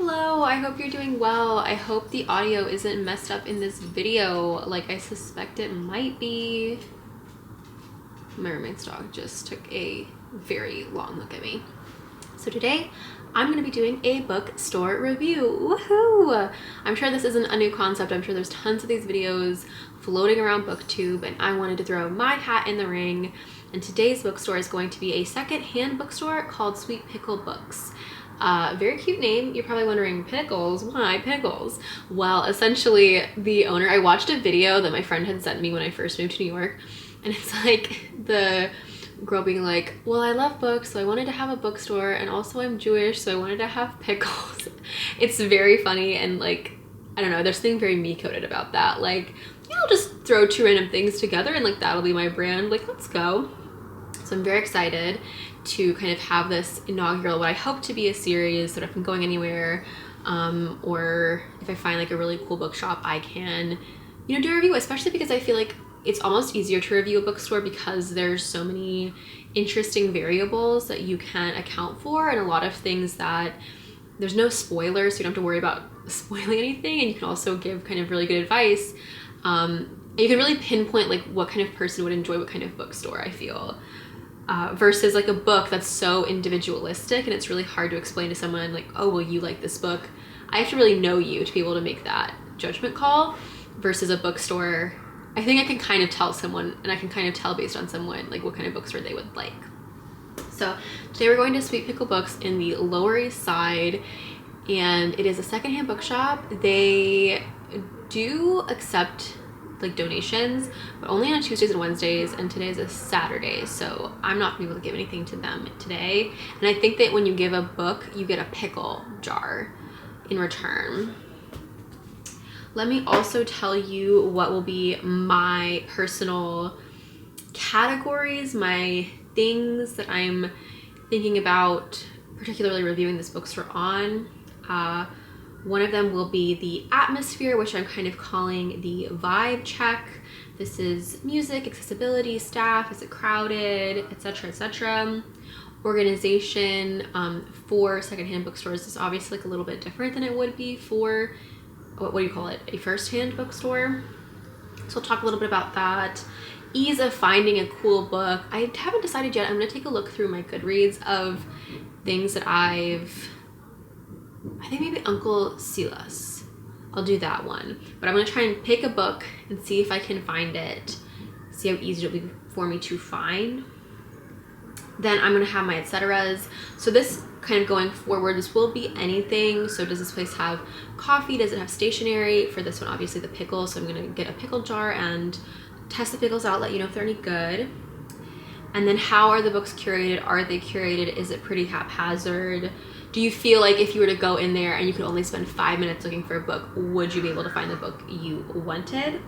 Hello, I hope you're doing well. I hope the audio isn't messed up in this video like I suspect it might be. My roommate's dog just took a very long look at me. So today I'm going to be doing a bookstore review. Woohoo! I'm sure this isn't a new concept. I'm sure there's tons of these videos floating around BookTube, and I wanted to throw my hat in the ring. And today's bookstore is going to be a second-hand bookstore called Sweet Pickle Books. Very cute name. You're probably wondering, Pickles? Why Pickles? Well, essentially the owner, I watched a video that my friend had sent me when I first moved to New York, and it's like the girl being like, well, I love books, so I wanted to have a bookstore, and also I'm Jewish, so I wanted to have pickles. It's very funny, and like, I don't know, there's something very me-coded about that. Like, you know, just throw two random things together and like that'll be my brand. Like, let's go. So I'm very excited to kind of have this inaugural, what I hope to be a series, that if I'm going anywhere, or if I find like a really cool bookshop, I can, you know, do a review, especially because I feel like it's almost easier to review a bookstore because there's so many interesting variables that you can account for, and a lot of things that there's no spoilers, so you don't have to worry about spoiling anything, and you can also give kind of really good advice. You can really pinpoint like what kind of person would enjoy what kind of bookstore, I feel. Versus like a book that's so individualistic and it's really hard to explain to someone like, oh, well, you like this book. I have to really know you to be able to make that judgment call, versus a bookstore. I think I can kind of tell someone, and I can kind of tell based on someone like what kind of bookstore they would like. So today we're going to Sweet Pickle Books in the Lower East Side, and it is a secondhand bookshop. They do accept like donations, but only on Tuesdays and Wednesdays, and today is a Saturday, so I'm not gonna be able to give anything to them today. And I think that when you give a book, you get a pickle jar in return. Let me also tell you what will be my personal categories, my things that I'm thinking about particularly reviewing this bookstore on. One of them will be the atmosphere, which I'm kind of calling the vibe check. This is music, accessibility, staff, is it crowded, etc., etc. Organization for secondhand bookstores is obviously like a little bit different than it would be for, what do you call it, a first-hand bookstore. So I'll talk a little bit about that. Ease of finding a cool book. I haven't decided yet. I'm going to take a look through my Goodreads of things that I think maybe Uncle Silas. I'll do that one. But I'm going to try and pick a book and see if I can find it. See how easy it'll be for me to find. Then I'm going to have my etceteras. So this kind of going forward, this will be anything. So does this place have coffee? Does it have stationery? For this one, obviously the pickle. So I'm going to get a pickle jar and test the pickles out, let you know if they're any good. And then how are the books curated? Are they curated? Is it pretty haphazard? Do you feel like if you were to go in there and you could only spend 5 minutes looking for a book, would you be able to find the book you wanted?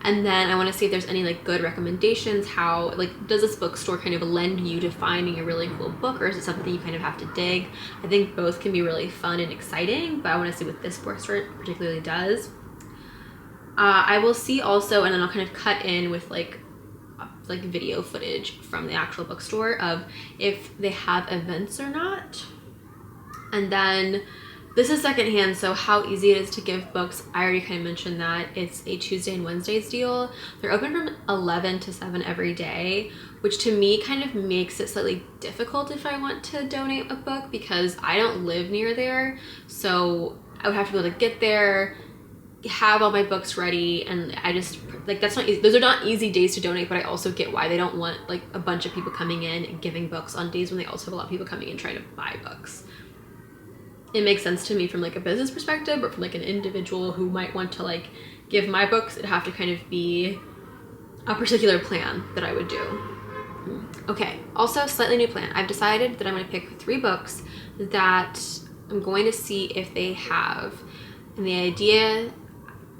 And then I want to see if there's any like good recommendations. How, like, does this bookstore kind of lend you to finding a really cool book, or is it something you kind of have to dig? I think both can be really fun and exciting, but I want to see what this bookstore particularly does. I will see also, and then I'll kind of cut in with like video footage from the actual bookstore of if they have events or not. And then this is secondhand, so how easy it is to give books. I already kind of mentioned that it's a Tuesday and Wednesdays deal. They're open from 11 to 7 every day, which to me kind of makes it slightly difficult if I want to donate a book, because I don't live near there. So I would have to be able to get there, have all my books ready, and I just like, that's not easy. Those are not easy days to donate, but I also get why they don't want like a bunch of people coming in and giving books on days when they also have a lot of people coming in trying to buy books. It makes sense to me from like a business perspective, but from like an individual who might want to like give my books, it'd have to kind of be a particular plan that I would do. Okay, also slightly new plan. I've decided that I'm going to pick 3 books that I'm going to see if they have, and the idea,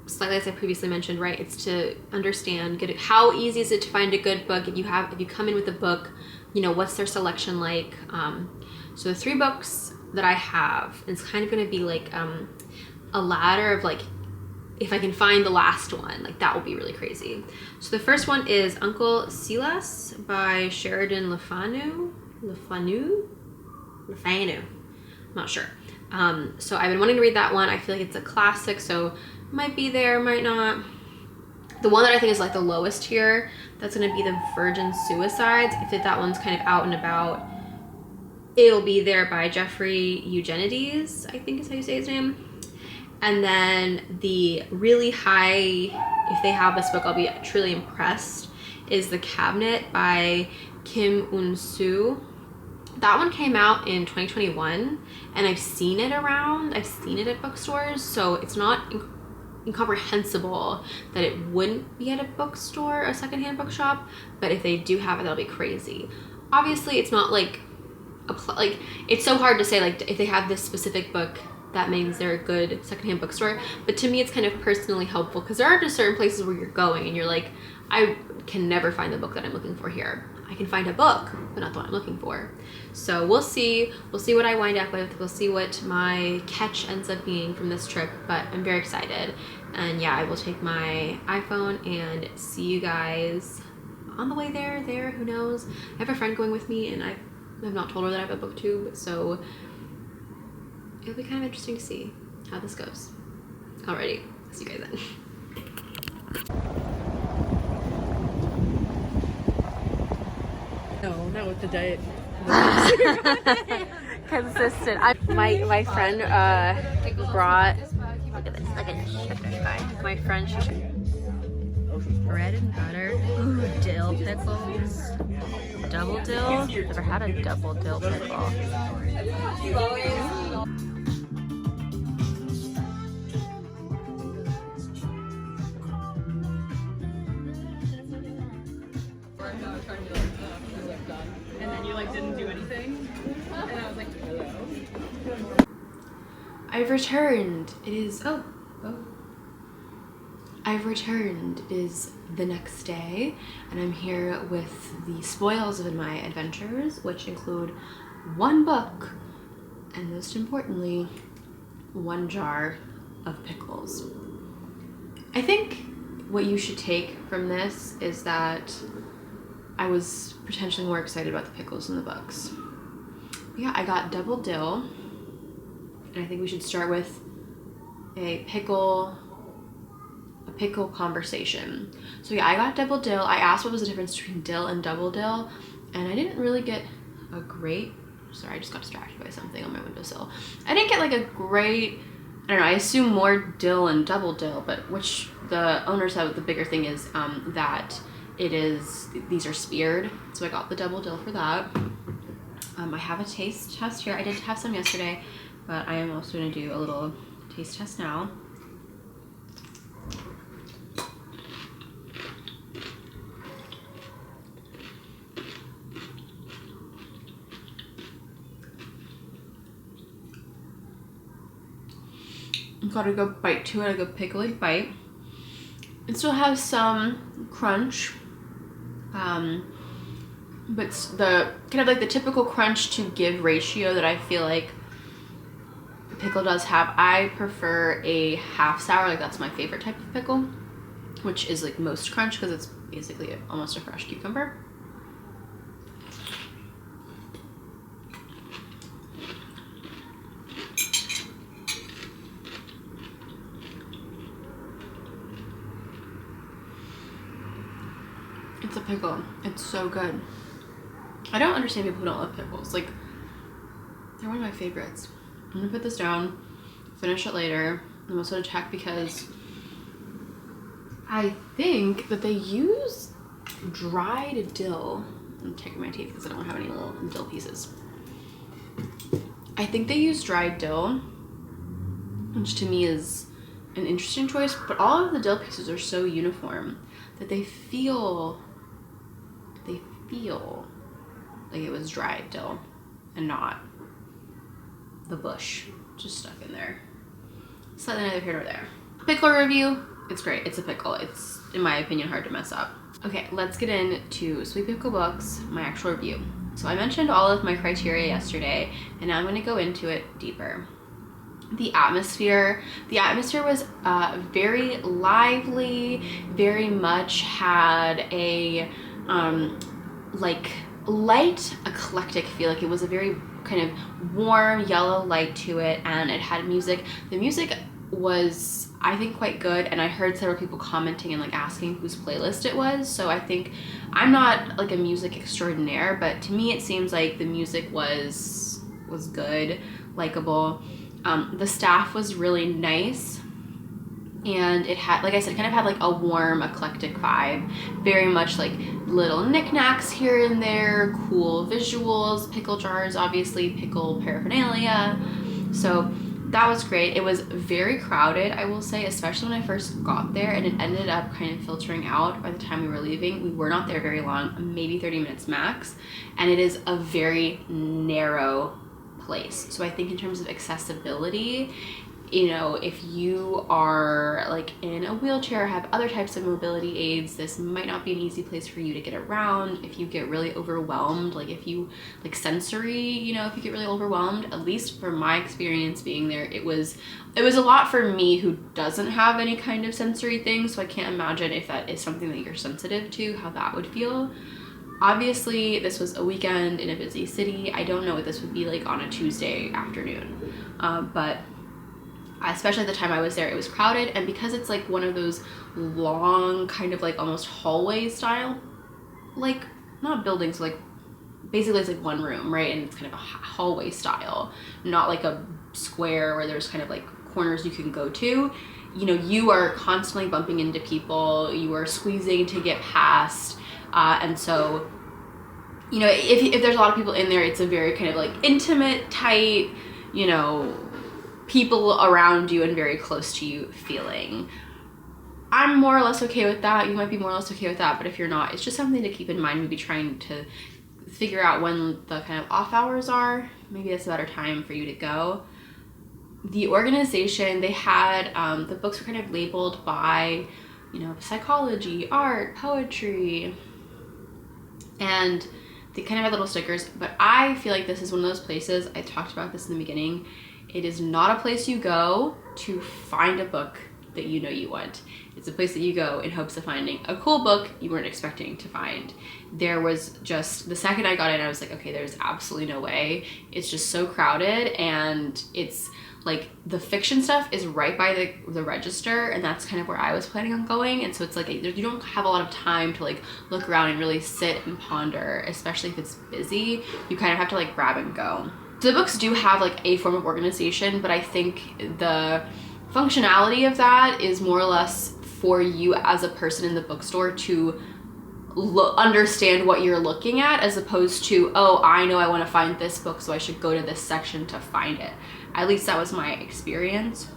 slightly as I previously mentioned, right, it's to understand how easy is it to find a good book. If you come in with a book, you know, what's their selection like. So the 3 books that I have, it's kind of going to be like a ladder of like, if I can find the last one, like that will be really crazy. So the first one is Uncle Silas by Sheridan. Fanu, I'm not sure. So I've been wanting to read that one. I feel like it's a classic, so might be there, might not. The one that I think is like the lowest here, that's gonna be the Virgin Suicides. I think that one's kind of out and about. It'll be there by Jeffery Eugenides, I think is how you say his name. And then the really high, if they have this book, I'll be truly impressed, is The Cabinet by Kim Un-soo. That one came out in 2021, and I've seen it around. I've seen it at bookstores, so it's not incomprehensible that it wouldn't be at a bookstore, a secondhand bookshop, but if they do have it, that'll be crazy. Obviously, it's not like it's so hard to say like if they have this specific book that means they're a good secondhand bookstore, but to me it's kind of personally helpful because there are just certain places where you're going and you're like, I can never find the book that I'm looking for here. I can find a book, but not the one I'm looking for. So we'll see what I wind up with. We'll see what my catch ends up being from this trip, but I'm very excited. And yeah, I will take my iPhone and see you guys on the way there, who knows. I have a friend going with me and I've not told her that I have a booktube, so it'll be kind of interesting to see how this goes. Alrighty, see you guys then. No, not with the diet. Consistent. My friend brought, look at this, look at this guy. My friend bread and butter, ooh, dill pickles, double dill. Never had a double dill pickle. And then you like didn't do anything, and I was like, hello. I've returned. It is I've returned. It is the next day, and I'm here with the spoils of my adventures, which include one book, and most importantly, one jar of pickles. I think what you should take from this is that I was potentially more excited about the pickles than the books. But yeah, I got double dill, and I think we should start with a pickle conversation. So yeah, I got double dill. I asked what was the difference between dill and double dill, and I didn't really get a great, sorry, I just got distracted by something on my windowsill. I didn't get like a great, I don't know, I assume more dill and double dill, but which the owner said the bigger thing is that it is, these are speared, so I got the double dill for that. I have a taste test here. I did have some yesterday, but I am also going to do a little taste test now. Got a good bite to it, a good pickly bite. It still has some crunch, but the kind of like the typical crunch to give ratio that I feel like the pickle does have. I prefer a half sour, like that's my favorite type of pickle, which is like most crunch because it's basically almost a fresh cucumber. It's a pickle. It's so good. I don't understand people who don't love pickles. Like, they're one of my favorites. I'm gonna put this down, finish it later. I'm also gonna check because I think that they use dried dill. I'm checking my teeth because I don't have any little dill pieces. I think they use dried dill, which to me is an interesting choice, but all of the dill pieces are so uniform that they feel like it was dried dill and not the bush just stuck in there. Slightly neither here nor there. Pickle review, it's great. It's a pickle. It's, in my opinion, hard to mess up. Okay, let's get into Sweet Pickle Books, my actual review. So I mentioned all of my criteria yesterday, and now I'm going to go into it deeper. The atmosphere was very lively, very much had a like light eclectic feel. Like it was a very kind of warm yellow light to it, and it had music. The music was, I think, quite good, and I heard several people commenting and like asking whose playlist it was. So I think, I'm not like a music extraordinaire, but to me it seems like the music was good, likable. The staff was really nice, and it had, like I said, kind of had like a warm, eclectic vibe, very much like little knickknacks here and there, cool visuals, pickle jars, obviously, pickle paraphernalia. So that was great. It was very crowded, I will say, especially when I first got there, and it ended up kind of filtering out by the time we were leaving. We were not there very long, maybe 30 minutes max, and it is a very narrow place. So I think in terms of accessibility, you know, if you are like in a wheelchair, have other types of mobility aids, this might not be an easy place for you to get around. If you get really overwhelmed, like if you like sensory, you know, if you get really overwhelmed, at least from my experience being there, it was a lot for me who doesn't have any kind of sensory thing. So I can't imagine if that is something that you're sensitive to, how that would feel. Obviously, this was a weekend in a busy city. I don't know what this would be like on a Tuesday afternoon, but especially at the time I was there, it was crowded. And because it's like one of those long kind of like almost hallway style, like not buildings, like basically it's like one room, right? And it's kind of a hallway style, not like a square where there's kind of like corners you can go to. You know, you are constantly bumping into people, you are squeezing to get past, and so, you know, if there's a lot of people in there, it's a very kind of like intimate, tight, you know, people around you and very close to you feeling. I'm more or less okay with that. You might be more or less okay with that, but if you're not, it's just something to keep in mind. Maybe trying to figure out when the kind of off hours are. Maybe that's a better time for you to go. The organization, they had, the books were kind of labeled by, you know, psychology, art, poetry, and they kind of had little stickers. But I feel like this is one of those places, I talked about this in the beginning, it is not a place you go to find a book that you know you want. It's a place that you go in hopes of finding a cool book you weren't expecting to find. There was just, the second I got in, I was like, okay, there's absolutely no way. It's just so crowded, and it's like the fiction stuff is right by the register, and that's kind of where I was planning on going. And so it's like you don't have a lot of time to like look around and really sit and ponder, especially if it's busy. You kind of have to like grab and go. So the books do have like a form of organization, but I think the functionality of that is more or less for you as a person in the bookstore to understand what you're looking at, as opposed to, oh, I know I want to find this book, so I should go to this section to find it. At least that was my experience.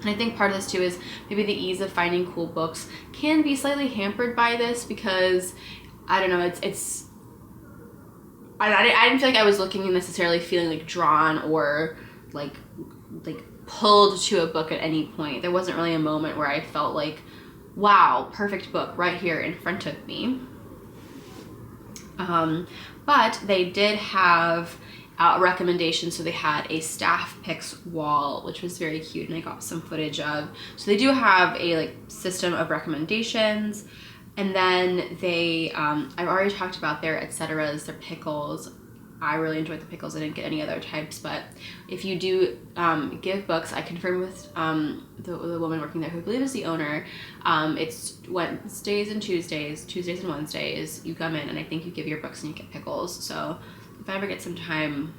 And I think part of this too is maybe the ease of finding cool books can be slightly hampered by this, because I don't know, I didn't feel like I was looking and necessarily feeling like drawn or like pulled to a book at any point. There wasn't really a moment where I felt like, wow, perfect book right here in front of me. But they did have recommendations. So they had a staff picks wall, which was very cute, and I got some footage of. So they do have a like system of recommendations. And then they, I've already talked about their et ceteras, their pickles. I really enjoyed the pickles. I didn't get any other types, but if you do give books, I confirmed with the woman working there, who I believe is the owner. It's Wednesdays and Tuesdays and Wednesdays. You come in and I think you give your books and you get pickles. So if I ever get some time,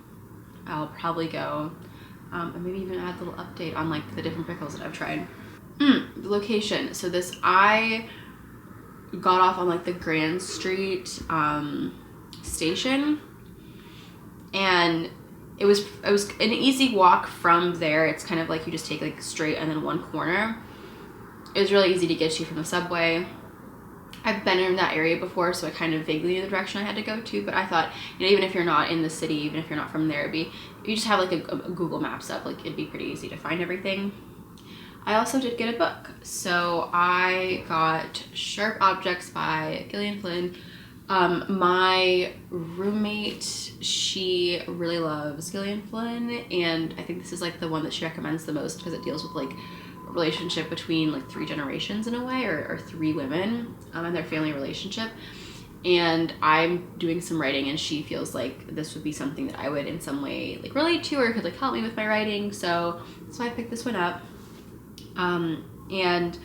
I'll probably go and maybe even add a little update on like the different pickles that I've tried. The location. So I got off on like the Grand Street station, and it was an easy walk from there. It's kind of like you just take like straight and then one corner. It was really easy to get to from the subway. I've been in that area before, so I kind of vaguely knew the direction I had to go to, but I thought, you know, even if you're not in the city, even if you're not from there, you just have like a Google Maps up, like it'd be pretty easy to find everything. I also did get a book. So I got Sharp Objects by Gillian, Flynn. My roommate, she really loves Gillian Flynn, and I think this is like the one that she recommends the most, because it deals with like a relationship between like 3 generations in a way, or 3 women and their family relationship. and I'm doing some writing, and she feels like this would be something that I would in some way like relate to or could like help me with my writing. So I picked this one up. And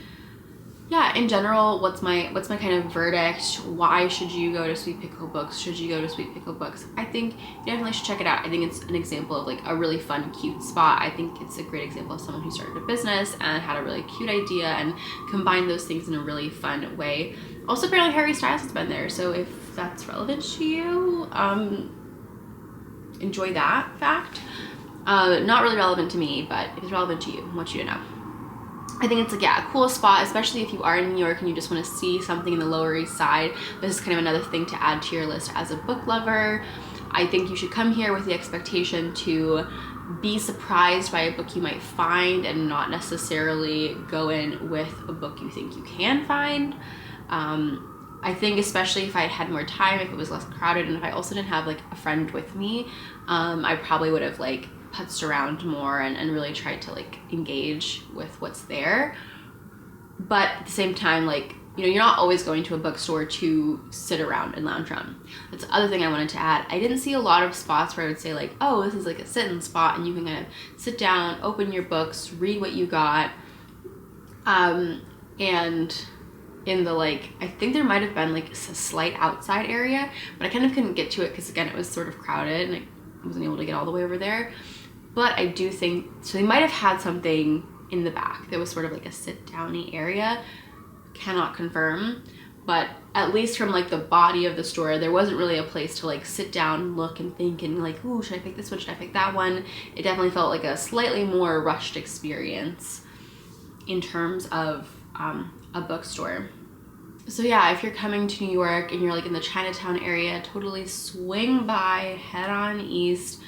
yeah, in general, what's my kind of verdict? Why should you go to Sweet Pickle Books? Should you go to Sweet Pickle Books? I think you definitely should check it out. I think it's an example of like a really fun, cute spot. I think it's a great example of someone who started a business and had a really cute idea and combined those things in a really fun way. Also, apparently Harry Styles has been there, so if that's relevant to you, enjoy that fact. Not really relevant to me, but if it's relevant to you, I want you to know. I think it's like, yeah, a cool spot, especially if you are in New York and you just want to see something in the Lower East Side. This is kind of another thing to add to your list as a book lover. I think you should come here with the expectation to be surprised by a book you might find and not necessarily go in with a book you think you can find. I think especially if I had more time, if it was less crowded, and if I also didn't have like a friend with me, I probably would have like putzed around more and really tried to like engage with what's there. But at the same time, like, you know, you're not always going to a bookstore to sit around and lounge around. That's the other thing I wanted to add. I didn't see a lot of spots where I would say like, oh, this is like a sit-in spot and you can kind of sit down, open your books, read what you got. And in the like, I think there might have been like a slight outside area, but I kind of couldn't get to it because again, it was sort of crowded and I wasn't able to get all the way over there. But I do think, so they might have had something in the back that was sort of like a sit-downy area. Cannot confirm, but at least from like the body of the store, there wasn't really a place to like sit down, look and think and like, ooh, should I pick this one? Should I pick that one? It definitely felt like a slightly more rushed experience in terms of a bookstore. So yeah, if you're coming to New York and you're like in the Chinatown area, totally swing by, head on east,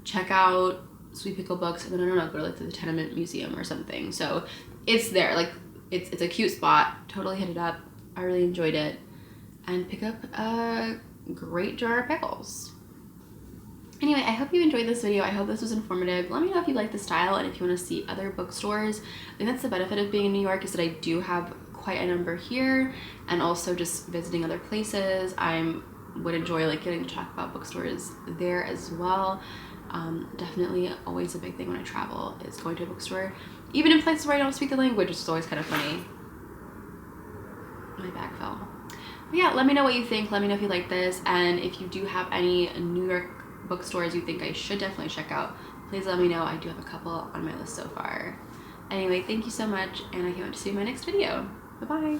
check out Sweet Pickle Books, and then I don't know, go to like the Tenement Museum or something. So it's there, like it's a cute spot. Totally hit it up. I really enjoyed it, and pick up a great jar of pickles. Anyway, I hope you enjoyed this video. I hope this was informative. Let me know if you like the style and if you want to see other bookstores. I think that's the benefit of being in New York, is that I do have quite a number here, and also just visiting other places. I would enjoy like getting to talk about bookstores there as well. Definitely always a big thing when I travel is going to a bookstore, even in places where I don't speak the language, which is always kind of funny. My bag fell. But yeah, let me know what you think. Let me know if you like this, and if you do have any New York bookstores you think I should definitely check out, please let me know. I do have a couple on my list so far. Anyway, thank you so much, and I can't wait to see you in my next video. Bye-bye.